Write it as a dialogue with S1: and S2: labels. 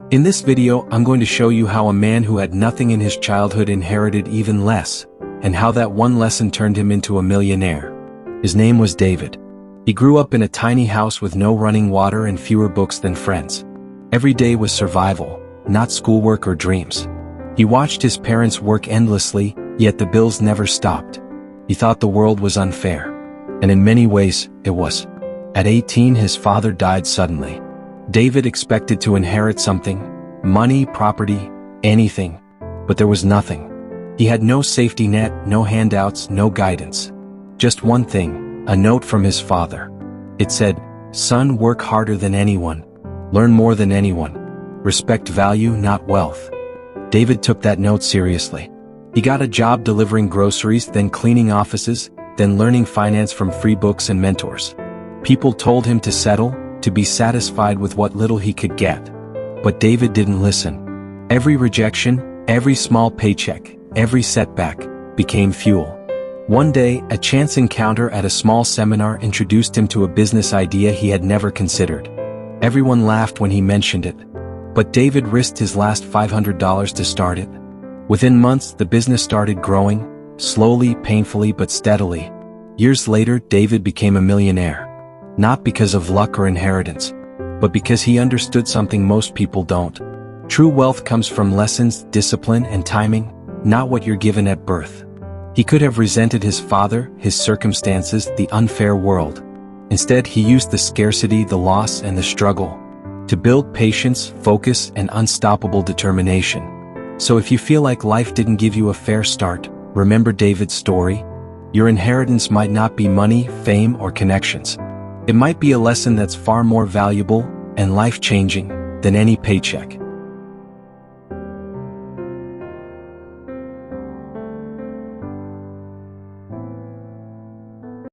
S1: In this video, I'm going to show you how a man who had nothing in his childhood inherited even less, and how that one lesson turned him into a millionaire. His name was David. He grew up in a tiny house with no running water and fewer books than friends. Every day was survival, not schoolwork or dreams. He watched his parents work endlessly, yet the bills never stopped. He thought the world was unfair. And in many ways, it was. At 18, his father died suddenly. David expected to inherit something, money, property, anything. But there was nothing. He had no safety net, no handouts, no guidance. Just one thing, a note from his father. It said, "Son, work harder than anyone. Learn more than anyone. Respect value, not wealth." David took that note seriously. He got a job delivering groceries, then cleaning offices, then learning finance from free books and mentors. People told him to settle, to be satisfied with what little he could get. But David didn't listen. Every rejection, every small paycheck, every setback became fuel. One day, a chance encounter at a small seminar introduced him to a business idea he had never considered. Everyone laughed when he mentioned it. But David risked his last $500 to start it. Within months, the business started growing, slowly, painfully, but steadily. Years later, David became a millionaire. Not because of luck or inheritance, but because he understood something most people don't. True wealth comes from lessons, discipline, and timing, not what you're given at birth. He could have resented his father, his circumstances, the unfair world. Instead, he used the scarcity, the loss, and the struggle to build patience, focus, and unstoppable determination. So if you feel like life didn't give you a fair start, remember David's story. Your inheritance might not be money, fame, or connections. It might be a lesson that's far more valuable and life-changing than any paycheck.